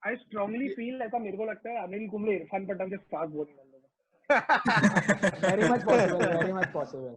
I strongly feel ऐसा मेरे को लगता है अनिल कुंबले इरफान पठान के फास्ट बॉलिंग कर very much possible, very much possible.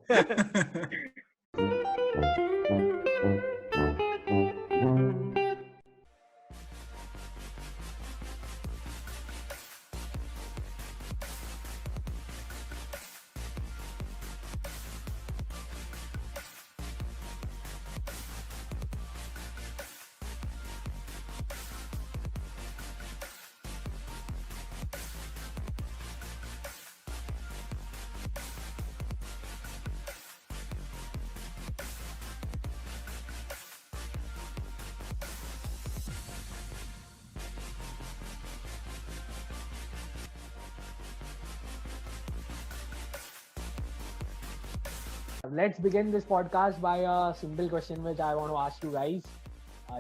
Let's begin this podcast by a simple question which I want to ask you guys.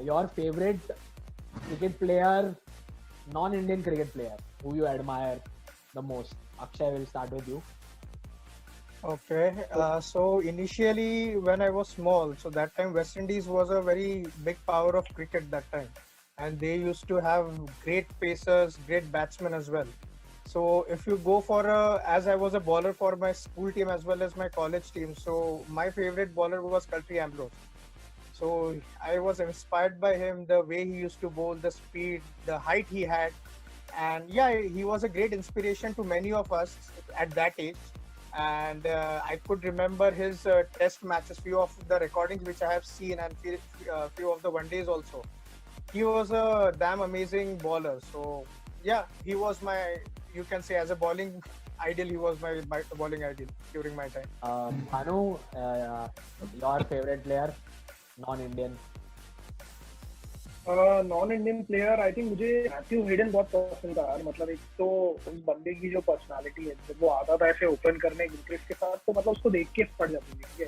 Your favorite cricket player, non-Indian cricket player, who you admire the most. Akshay, will start with you. Okay, so initially when I was small, so that time West Indies was a very big power of cricket that time, and they used to have great pacers, great batsmen as well. So if you go for as I was a bowler for my school team as well as my college team, so my favorite bowler was Cultry Ambrose. So I was inspired by him, the way he used to bowl, the speed, the height he had, and yeah, he was a great inspiration to many of us at that age. And I could remember his test matches, few of the recordings which I have seen, and few of the one days also. He was a damn amazing bowler. So yeah, he was my, you can say, as a bowling ideal, he was my bowling ideal during my time. Bhanu, your favorite player, non-Indian? Non Indian player I think मुझे Matthew Hayden बहुत पसंद था यार. मतलब एक तो उस बंदे की जो पर्सनालिटी है, जब वो आता था ऐसे ओपन करने इंटरेस्ट के साथ, तो मतलब उसको देख के पड़ जाती थी. ठीक है.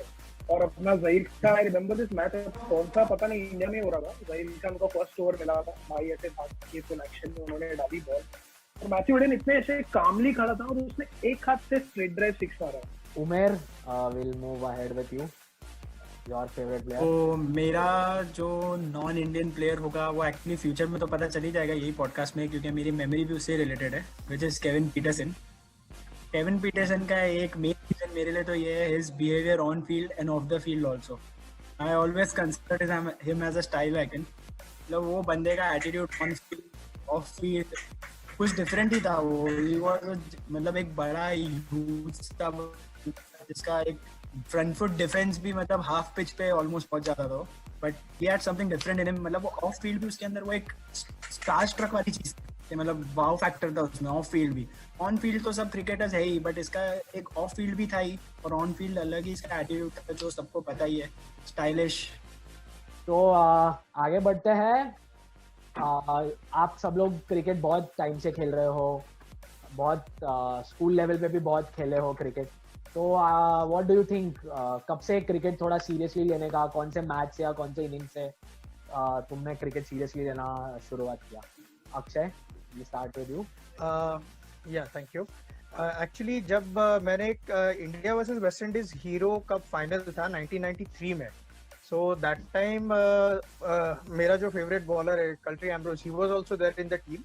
और अपना जहीर का, आई रिमेम्बर दिस मैच, कौन सा पता नहीं, इंडिया में हो रहा था. जहीर का उनको फर्स्ट ओवर मिला था, भाई ऐसे भाग के फुल एक्शन में उन्होंने डाली बॉल, और मैथ्यू हेडन इतने ऐसे कामली खड़ा था और उसने एक हाथ से स्ट्रेट ड्राइव सिक्स मारा. Umer, will move ahead with you. Your favourite player? तो मेरा जो नॉन इंडियन प्लेयर होगा वो एक्चुअली फ्यूचर में तो पता चल ही जाएगा यही पॉडकास्ट में, क्योंकि मेरी मेमोरी भी उससे रिलेटेड है, which is Kevin Pietersen. Kevin Pietersen का एक मेन रीजन मेरे लिए तो ये है his behaviour on field and off the field also. I always consider him as a style icon. मतलब वो बंदे का attitude on field, off field कुछ डिफरेंट ही था. वो मतलब एक बड़ा ह्यूज था जिसका एक फ्रंट फुट डिफेंस भी मतलब हाफ पिच पे ऑलमोस्ट पहुंच जाता था. But he had something different in him. मतलब वो ऑफ फील्ड भी उसके अंदर वो एक स्टार स्ट्रक वाली चीज थी, मतलब वाव फैक्टर था उसमें. ऑफ फील्ड भी, ऑन फील्ड तो सब क्रिकेटर्स है ही, बट इसका एक ऑफ फील्ड भी था ही, और ऑन फील्ड अलग ही इसका एटीट्यूड था जो सबको पता ही है, स्टाइलिश. तो आगे बढ़ते हैं. आप सब लोग क्रिकेट बहुत टाइम से खेल रहे हो, बहुत स्कूल लेवल पे भी बहुत खेले हो क्रिकेट. तो व्हाट डू यू थिंक, कब से क्रिकेट थोड़ा सीरियसली लेने का, कौन से मैच से या कौन से इनिंग से तुमने क्रिकेट सीरियसली लेना शुरुआत किया? Akshay, we start with you. Yeah thank you. Actually जब मैंने India versus West Indies Hero Cup final था 1993 में, सो दैट टाइम मेरा जो फेवरेट बॉलर है Curtly Ambrose, he was also there in the team.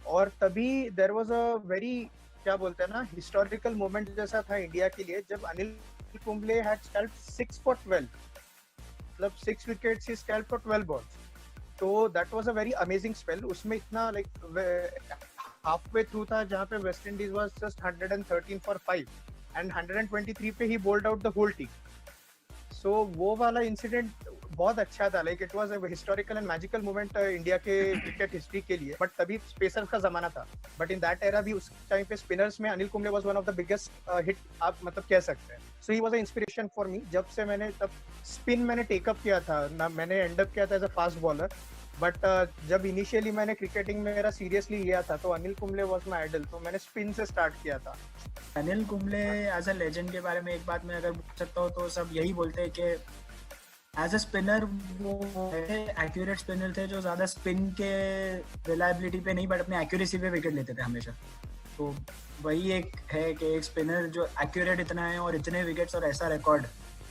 और तभी देयर वाज अ वेरी, क्या बोलते हैं ना, हिस्टोरिकल मोमेंट जैसा था इंडिया के लिए, जब Anil Kumble had scalped 6 for 12, मतलब 6 विकेट्स ही स्कैल्प्ड फॉर 12 balls. तो that was a very amazing spell. उसमें इतना लाइक हाफ वे थ्रू था जहाँ पे West Indies was just 113 for 5 and 123 पे ही bowled out the whole team. So वो वाला इंसिडेंट बहुत अच्छा था. Like it was a historical and magical moment India के क्रिकेट हिस्ट्री के लिए. बट तभी स्पेसर्स का जमाना था, बट इन दैट एरा भी उस टाइम पे स्पिनर्स में Anil Kumble was one of the biggest hit, आप मतलब कह सकते हैं. So he was a inspiration for me. जब से मैंने तब स्पिन मैंने टेकअप किया था ना, मैंने एंड अप किया था as a fast bowler. But जब इनिशियली मैंने क्रिकेटिंग में मेरा सीरियसली लिया था, तो Anil Kumble was my idol, तो मैंने स्पिन से स्टार्ट किया था. Anil Kumble as a legend के बारे में एक बात मैं अगर पूछ सकता हूँ तो सब यही बोलते हैं कि एज अ स्पिनर वो एक्यूरेट स्पिनर थे, जो ज़्यादा स्पिन के रिलायबिलिटी पे नहीं बट अपने एक्यूरेसी पे विकेट लेते थे हमेशा. तो वही एक है कि एक स्पिनर जो एक्यूरेट इतना है और इतने विकेट्स और ऐसा record,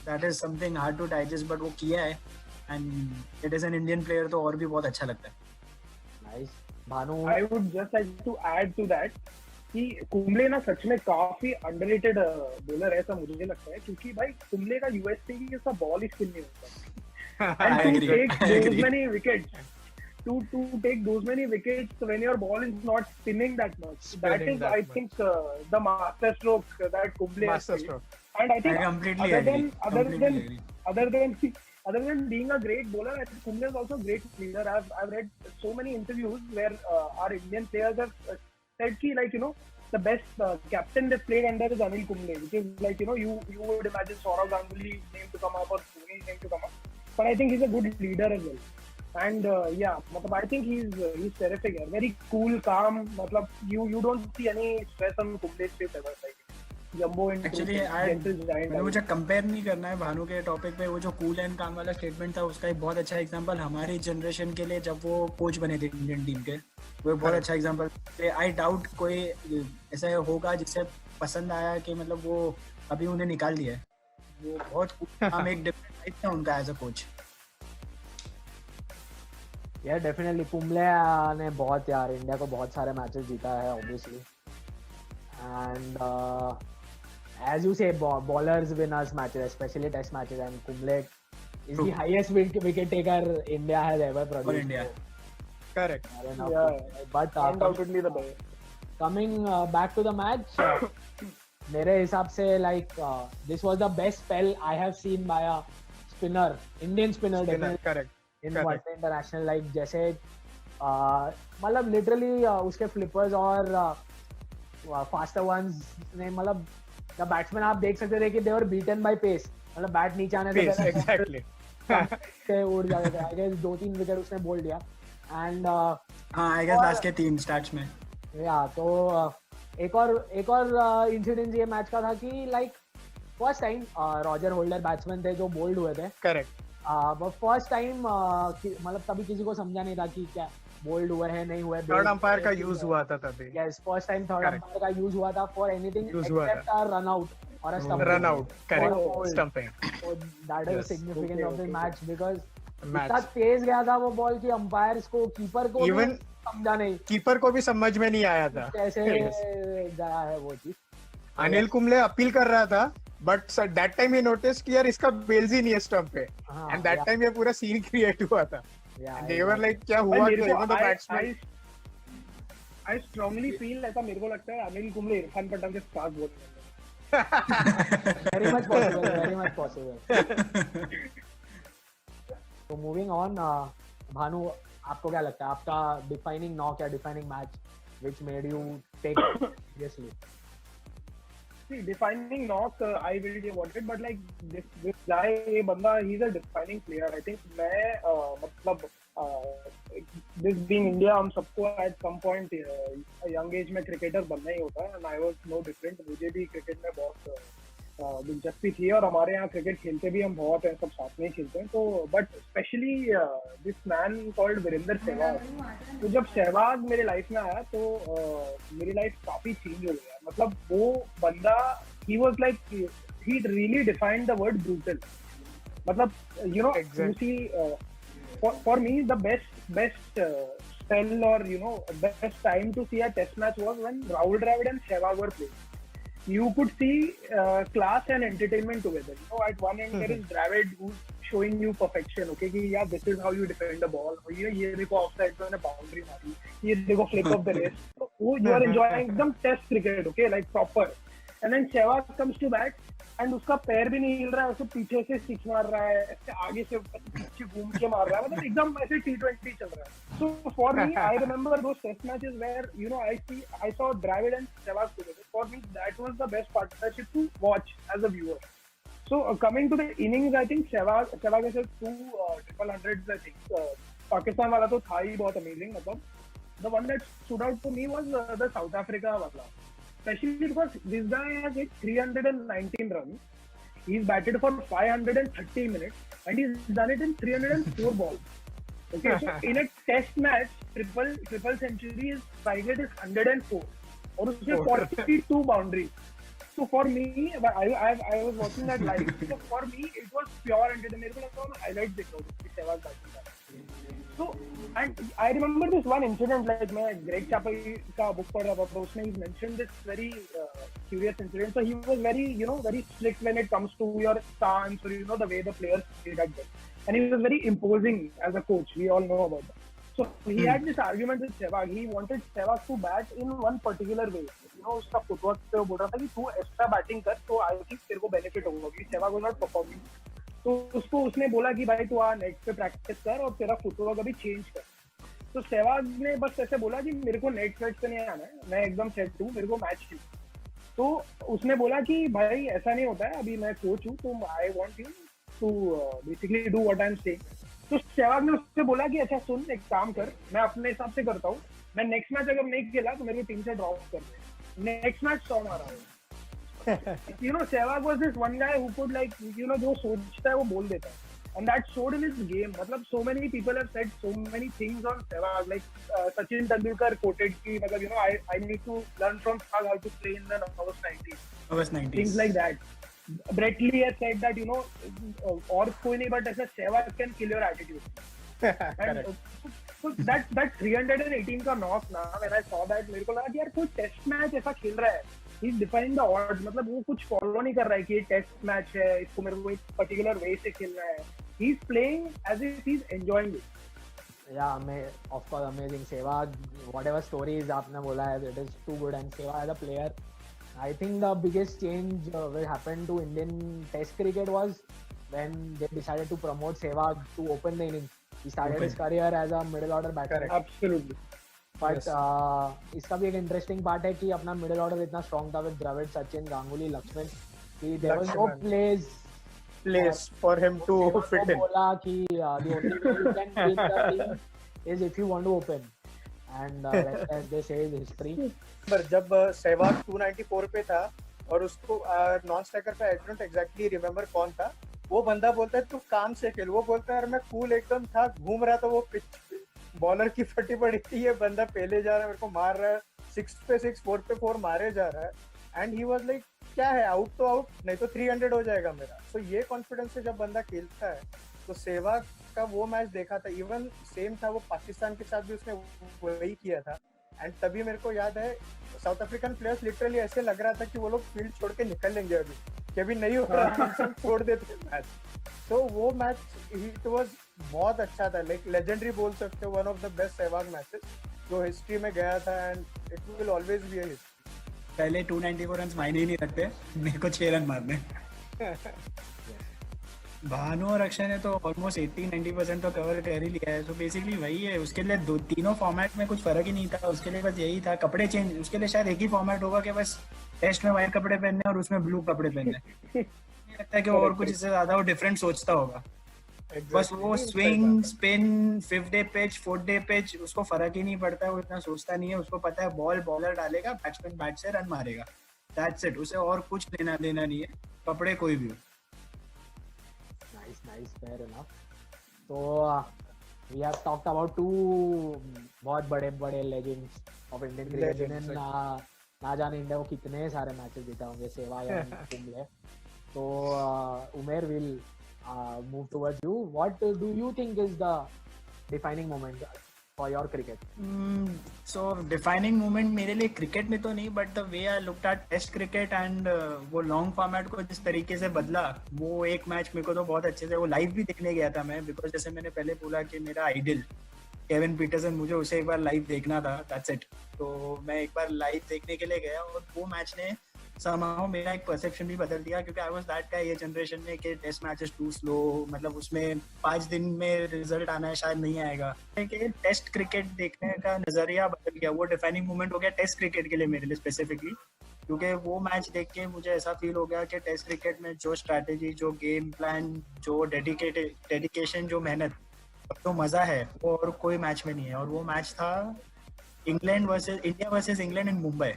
that is something hard to digest, but वो किया है. And it is an Indian player, तो और भी बहुत अच्छा लगता है. Nice. Bhanu I would just like to add to that कि कुंबले ना सच में काफी अंडररेटेड बॉलर है ऐसा मुझे लगता है, क्योंकि भाई कुंबले का यूएसपी की उसका बॉल ही स्पिन नहीं होता, I and to agree. take I agree. those many wickets, to take those many wickets when your ball is not spinning that much, that Spinning is that I much. think the master stroke that Kumble has Master played. stroke. And I I think completely other agree. than other Completely than agree. other than being a great bowler, I think Kumble is also a great leader. I've read so many interviews where our Indian players have said ki, like, you know, the best captain they played under is Anil Kumble, which is like, you know, you would imagine Saurav Ganguly's name to come up or Dhoni's name to come up, but I think he's a good leader as well. And yeah, matlab, I think he's terrific. Yeah. Very cool, calm. Matlab, you don't see any stress on Kumble's face ever. Like Jumbo and Actually, gentle giant. मैंने मुझे compare नहीं करना है भानु के topic पे, वो जो cool and काम वाला स्टेटमेंट था उसका एक बहुत अच्छा एग्जांपल हमारी जनरेशन के लिए जब वो कोच बने थे इंडियन टीम के, वो एक बहुत अच्छा एग्जांपल। आई डाउट कोई ऐसा होगा जिससे पसंद आया कि मतलब वो अभी उन्हें निकाल दिया है। वो बहुत हम एक डिफरेंट टाइप था उनका एज अ कोच। या डेफिनेटली कुंबले ने बहुत यार इंडिया को बहुत सारे मैचेस जीता है obviously, and as you say, bowlers win us matches, especially test matches, and Kumble is the highest wicket taker India has ever produced. For India. Correct. Yeah, but undoubtedly the best. Coming back to the match, मेरे हिसाब से like this was the best spell I have seen by a spinner, Indian spinner, definitely Correct. in one day international. Like जैसे मतलब literally उसके flippers और faster ones ने मतलब the batsman आप देख सकते थे कि दे वर बीटन बाय पेस, मतलब बैट नीचे आने से पहले एग्जैक्टली से उड़ जाते थे। आई गेस 2-3 विकेट उसने बोल दिया एंड हाँ आई गेस लास्ट के 3 स्टार्ट्स में। या तो एक और इंसिडेंस ये मैच का था कि like first time Roger holder batsman थे जो बोल्ड हुए थे। करेक्ट। बट फर्स्ट टाइम मतलब तभी किसी को समझा नहीं था कि क्या बोल्ड हुए हैं नहीं हुए। थर्ड अंपायर का यूज हुआ था तभी। Yes, first time third umpire का यूज हुआ था for anything except a run out और a stump run out. Correct, stumping. So that is significant of the okay. match because match इतना तेज गया था वो बॉल कि अंपायर्स को, कीपर को भी Even- समझा नहीं कीपर को भी समझ में नहीं आया था कैसे Yes. गया है वो चीज। अनिल कुंबले अपील कर रहा था but that time he notice कि यार इसका बेल्स ही नहीं है स्टंप पे, हाँ, एंड दैट टाइम ये पूरा सीन क्रिएट हुआ था। दे वर लाइक क्या हुआ कि even the batsman I strongly feel ऐसा मेरे को लगता है अनिल कुंबले इरफान पठान के साथ बोल रहे हैं। very much possible. So moving on, Bhanu आपको क्या लगता है आपका डिफाइनिंग नॉक या defining match which made you take it seriously? See, defining knock, I really wanted, but like this guy, ये बंदा, he's a defining player. I think मैं मतलब this being India, हम सबको at some point young age में cricketer बनना ही होता है, and I was no different. मुझे भी cricket में बहुत दिलचस्पी थी और हमारे यहाँ क्रिकेट खेलते भी हम बहुत हैं, सब साथ में ही खेलते हैं। तो but specially this man called Virender Sehwag, तो जब सहवाग मेरे लाइफ में आया तो मेरी लाइफ काफी चेंज हो गया। मतलब वो बंदा, he was like, he really defined the word brutal. मतलब you know, you see, for me the best spell, or you know, best time to see a test match was when Rahul Dravid and Sehwag were playing. You could see class and entertainment together. You know, at one end there is Dravid who's showing you perfection. Okay, कि yeah, this is how you defend the ball. ये देखो offside पे मैंने boundary मारी, ये देखो flip of the wrist. So you are enjoying एकदम test cricket, okay, like proper. And then Sehwag comes to bat and उसका पैर भी नहीं हिल रहा है, उसको पीछे से सिक्स मार रहा है, ऐसे आगे से पीछे घूम के मार रहा है, मतलब एकदम ऐसे T20 चल रहा है। So for me, I remember those test matches where, you know, I saw Dravid and Sehwag together. For me, that was the best partnership to watch as a viewer. So coming to the innings, I think Sehwag has 2 triple hundreds. I think Pakistan वाला तो था ही बहुत amazing. मतलब the one that stood out to me was the South Africa वाला, especially because this guy has hit 319 runs. He's batted for 530 minutes and he's done it in 304 balls. Okay, so in a test match, triple century, his strike rate is 104 और उसके 42 boundaries. So for me, I was watching that live. So for me, it was pure entertainment. मेरे को लगता है highlights देख रहा हूँ कि सहवाग बैटिंग कर रहा है। So, and I remember this one incident, like मैं Greg Chappell का book पढ़ रहा था, तो उसमें he mentioned this very curious incident. So he was very, very strict when it comes to your stance or the way the players played at that. And he was very imposing as a coach. We all know about that. So he had this argument with Sehwag. He wanted Sehwag to bat in one particular way. उसका footwork पे वो बोल रहा था कि तू extra batting कर, तो I think तेरे को benefit होगा, क्योंकि Sehwag was not performing. तो उसको उसने बोला कि भाई तू आ नेट पे प्रैक्टिस कर और तेरा फुटवर्क अभी चेंज कर. तो सहवाग ने बस ऐसे बोला कि मेरे को नेट पे नहीं आना है, मैं एकदम सेट हूँ, मेरे को मैच चाहिए. तो उसने बोला कि भाई ऐसा नहीं होता है, अभी मैं कोच हूँ, तो I want you to basically do what I am saying. तो सहवाग ने उससे बोला कि अच्छा सुन, एक काम कर, मैं अपने हिसाब से करता हूँ, मैं नेक्स्ट मैच अगर नहीं खेला तो मेरे को टीम से ड्रॉप कर दे. नेक्स्ट मैच 100 मारा हूँ. Sehwag was this one guy who could, like, जो सोचता है वो बोल देता है. And that showed in his game. मतलब so many people have said so many things on Sehwag. Like Sachin Tendulkar quoted कि मतलब I need to learn from Sehwag how to play in the August 90s. Things like that. Brett Lee has said that और कोई नहीं, but ऐसा Sehwag can kill your attitude. And, so that 318 का knock ना, when I saw that, मेरे को लगा कि यार कोई टेस्ट मैच ऐसा खेल रहा है. He's defying the odds. मतलब वो कुछ फॉलो नहीं कर रहा है कि ये टेस्ट मैच है, इसको मेरे को एक पर्टिकुलर वे से खेलना है. He's playing as if he's enjoying it. Yeah, of course, amazing. Sehwag, whatever stories आपने बोला है, it is too good. And Sehwag as a player, I think the biggest change will happen to Indian Test cricket was when they decided to promote Sehwag to open the innings. He started his career as a middle order batsman. Absolutely. But इसका भी एक interesting part है कि अपना middle order इतना strong था with Dravid, Sachin, Ganguly, Laxman, कि there was no place for him to fit in. बोला कि the only way you can win the team is if you want to open. And they say history. पर जब सहवाग 294 पे था और उसको नॉन स्ट्राइकर पे, आई डोंट एग्जैक्टली रिमेंबर कौन था, वो बंदा बोलता है तू काम से खेल. वो बोलता है यार मैं कूल एकदम था, घूम रहा था, वो पिच बॉलर की फटी पड़ी थी, ये बंदा पहले जा रहा है, मेरे को मार रहा है, 6 पे 6, 4 पे 4 मारे जा रहा है. एंड ही वाज लाइक क्या है, आउट तो आउट, नहीं तो 300 हो जाएगा मेरा. तो ये कॉन्फिडेंस से जब बंदा खेलता है, तो सहवाग का वो मैच देखा था, इवन सेम था वो पाकिस्तान के साथ भी उसने वही किया था. एंड तभी मेरे को याद है साउथ अफ्रीकन प्लेयर्स लिटरली ऐसे लग रहा था कि वो लोग फील्ड छोड़ के निकल लेंगे अभी, कि अभी नहीं हो रहा, छोड़ देते मैच. तो वो मैच इट वाज बहुत अच्छा था, लाइक लेजेंडरी बोल सकते हो, one of the best Sehwag matches जो हिस्ट्री में गया था. And it will always be a history. पहले 294 रन मायने ही नहीं रखते, मेरे को 6 रन मारने. भानु और अक्षय ने तो ऑलमोस्ट 80-90% तो कवर कर ही लिया है. तो बेसिकली वही है, उसके लिए तीनों फॉर्मेट में कुछ फर्क ही नहीं था. उसके लिए बस यही था, कपड़े चेंज. उसके लिए शायद एक ही फॉर्मेट होगा कि बस टेस्ट में व्हाइट कपड़े पहनने और उसमें ब्लू कपड़े पहनने. नहीं लगता है कि और कुछ इससे ज्यादा वो डिफरेंट सोचता होगा. बस वो swing, spin, 5th day pitch, 4th day pitch, उसको फर्क ही नहीं पड़ता है. वो इतना सोचता नहीं है. उसको पता है बॉल बॉलर डालेगा, बैट्समैन बैट से रन मारेगा, दैट्स इट. उसे और कुछ लेना देना नहीं है, कपड़े कोई भी हो. Nice, fair enough. So we have talked about two बहुत बड़े लेजेंड्स ऑफ इंडियन क्रिकेट जिन्हें ना जाने इंडिया को कितने सारे मैचेस जीता होंगे, सहवाग और कुंबले. तो उमेर will move towards you. What do you think is the defining moment for your cricket? So defining moment मेरे लिए क्रिकेट में तो नहीं, but the way I looked at test cricket and वो लॉन्ग फॉर्मेट को जिस तरीके से बदला, वो एक मैच मेरे को तो बहुत अच्छे से, वो लाइव भी देखने गया था मैं, बिकॉज जैसे मैंने पहले बोला कि मेरा आइडल केविन पीटरसन, मुझे उसे एक बार लाइव देखना था, दैट्स इट. तो मैं एक बार लाइव देखने के लिए गया और वो मैच ने somehow मेरा एक परसेप्शन भी बदल दिया, क्योंकि आई वाज दैट गाय ये जनरेशन में कि test match is too slow, मतलब उसमें 5 दिन में रिजल्ट आना है, शायद नहीं आएगा. कि टेस्ट क्रिकेट देखने का नजरिया बदल गया. वो डिफाइनिंग मोमेंट हो गया टेस्ट क्रिकेट के लिए मेरे लिए स्पेसिफिकली, क्योंकि वो मैच देख के मुझे ऐसा फील हो गया कि टेस्ट क्रिकेट में जो स्ट्रैटेजी, जो गेम प्लान, जो डेडिकेशन, जो मेहनत, तो मजा है वो और कोई मैच में नहीं है. और वो मैच था India versus England in Mumbai.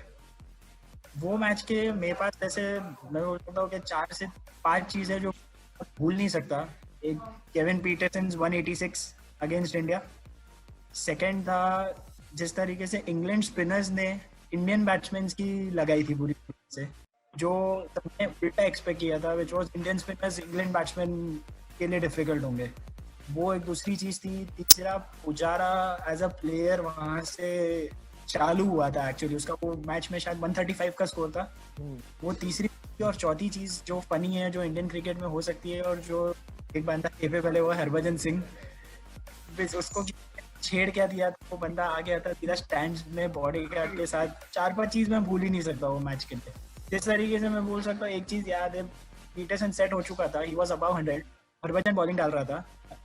वो मैच के मेरे पास ऐसे मैं बोलता हूँ कि 4 से 5 चीजें जो भूल नहीं सकता. एक Kevin Pietersen 186 against India. Second था जिस तरीके से इंग्लैंड स्पिनर्स ने इंडियन बैट्समैन की लगाई थी बुरी तरीके से, जो सबने उल्टा एक्सपेक्ट किया था, which was Indian spinners England batsman के लिए डिफिकल्ट होंगे. वो एक दूसरी चीज थी। तीसरा, पुजारा एज अ प्लेयर वहां से चालू हुआ था एक्चुअली, उसका वो मैच में शायद 135 का स्कोर था। वो तीसरी और चौथी चीज जो फनी है, जो इंडियन क्रिकेट में हो सकती है, और जो एक बंदा केपेबल है वो हरभजन सिंह, उसको छेड़ क्या दिया था, वो बंदा आ गया था सीधा स्टैंड में बॉडी गार्ड के साथ। 4-5 चीज मैं भूल ही नहीं सकता वो मैच के लिए। जिस तरीके से मैं बोल सकता हूँ, एक चीज याद है, पीटरसन सेट हो चुका था, he was above 100, Harbhajan bowling डाल रहा था,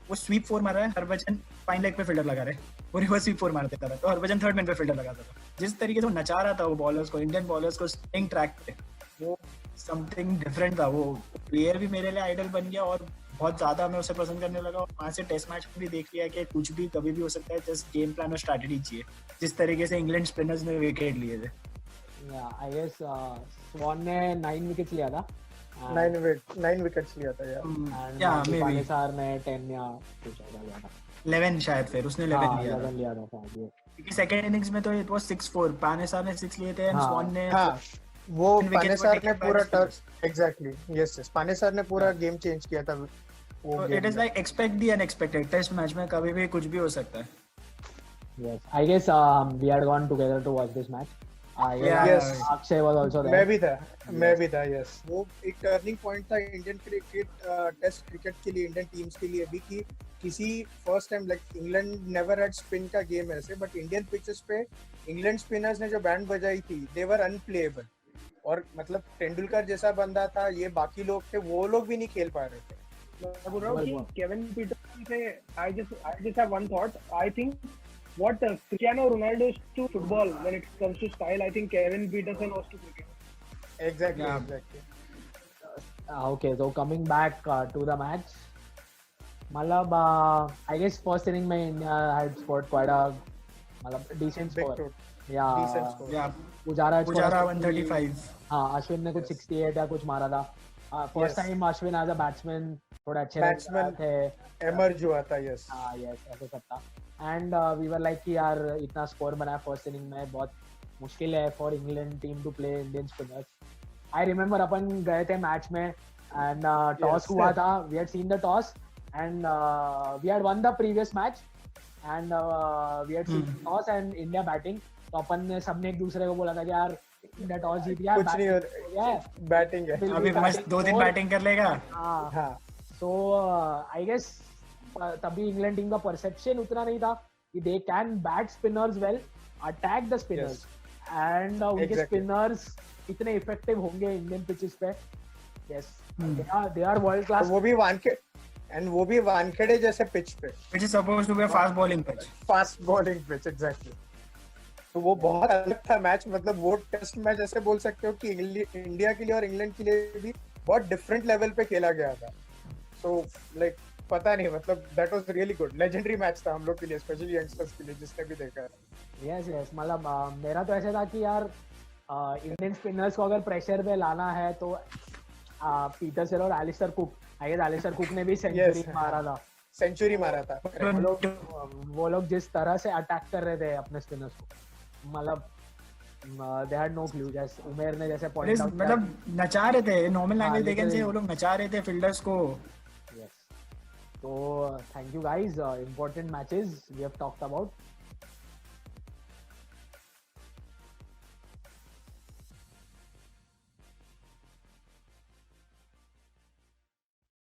वो स्वीप 4 मार रहा है, हरभजन फाइन लेग पे फील्डर लगा रहे, वो रिवर्स स्वीप 4 मार देता था, तो हरभजन थर्ड मैन पे फील्डर लगाता था। जिस तरीके से वो नचा रहा था वो बॉलर्स को, इंडियन बॉलर्स को स्टिंग ट्रैक पे, वो समथिंग डिफरेंट था। वो प्लेयर भी मेरे लिए आइडल बन गया और बहुत ज्यादा मैं उसे पसंद करने लगा। और वहाँ से टेस्ट मैच में भी देख लिया कि कुछ भी कभी भी हो सकता है, जस्ट गेम प्लान और स्ट्रैटेजी चाहिए। जिस तरीके से इंग्लैंड स्पिनर्स ने विकेट लिए थे, आई गेस स्वॉन ने 9 विकेट्स लिया था, 9 विकेट्स लिया था यार। एंड पानेसर ने 10 या कुछ ऐसा लिया था, 11 शायद, फिर उसने 11 लिया था, 11 लिया था शायद। क्योंकि सेकंड इनिंग्स में तो इट वाज 6-4, पानेसर ने 6 लिए थे एंड हाँ। स्वॉन ने हाँ, वो wickets were पानेसर ने taken by पूरा the touch, exactly, yes, Panesar ने पूरा गेम चेंज किया था वो तो game इट इज में। Like expect the unexpected. Test match में कभी भी कुछ भी हो सकता है। Yes, I guess we had gone together to watch this match. Yeah. Yes. Akshay was also there. मैं भी था, यस। वो एक टर्निंग पॉइंट था इंडियन क्रिकेट, टेस्ट क्रिकेट के लिए, इंडियन टीम्स के लिए भी, कि किसी first time, like England never had spin का गेम ऐसे, बट इंडियन पिचेस पे इंग्लैंड स्पिनर्स ने जो बैंड बजाई थी, दे वर अनप्लेएबल। और मतलब तेंदुलकर जैसा बंदा था, ये बाकी लोग थे, वो लोग भी नहीं खेल पा रहे थे। मैं बोल रहा हूँ कि केविन पीटरसन से I just have one thought. I think what Cristiano Ronaldo is to football when it comes to style, I think Kevin Peterson was to cricket. Exactly. Okay, so coming back to the match, मतलब I guess first inning में India had scored quite a मतलब decent Big score. total. Yeah. Decent score. या पुजारा पुजारा 135। हाँ, अश्विन ने कुछ 68 या कुछ मारा था। First time Ashwin as a batsman थोड़ा अच्छे Batsman थे, एमर्ज हुआ था, यस। हाँ यस, ऐसे सब था। एंड वी वर लाइक कि यार इतना स्कोर बनाया फर्स्ट इनिंग में, बहुत मुश्किल है for England team to play Indian spinners. I remember अपन गए थे मैच में एंड टॉस हुआ था, we had seen the toss and we had won the previous match and we had seen toss and India batting. तो अपन ने सबने एक दूसरे को बोला था कि यार इंडिया टॉस जीत गया, कुछ नहीं हो रहा, बैटिंग है, अभी मस्त 2 दिन बैटिंग कर लेगा। हाँ, सो आई गेस तभी इंग्लैंड टीम का परसेप्शन उतना नहीं था कि they can bat spinners well, attack the spinners, and उनके स्पिनर्स इतने इफेक्टिव होंगे इंडियन पिचेस पे। Yes, they are world class. वो भी वानखेड़े जैसे पिच पे, which is supposed to be a fast bowling pitch. Exactly. तो वो बहुत अलग था मैच, मतलब वो टेस्ट मैच ऐसे बोल सकते हो कि इंडिया के लिए और इंग्लैंड के लिए भी बहुत डिफरेंट लेवल पे खेला गया था। सो लाइक पता नहीं, मतलब that was really good, legendary match था हम लोग के लिए, स्पेशली यंगस्टर्स के लिए जिसने भी देखा है। यस, मतलब मेरा तो ऐसे था कि यार इंडियन स्पिनर्स को अगर प्रेशर पे लाना है तो पीटरसन और Alastair Cook, I guess Alastair Cook ने भी सेंचुरी मारा था। वो लोग जिस तरह से अटैक कर रहे थे अपने स्पिनर्स को, मतलब दे हैड नो क्लू। जैसे उमेर ने जैसे पॉइंट आउट, मतलब नचा रहे थे, नॉर्मल लैंग्वेज देखने से वो लोग नचा रहे थे फील्डर्स को। यस, तो thank you guys, important matches we have talked about.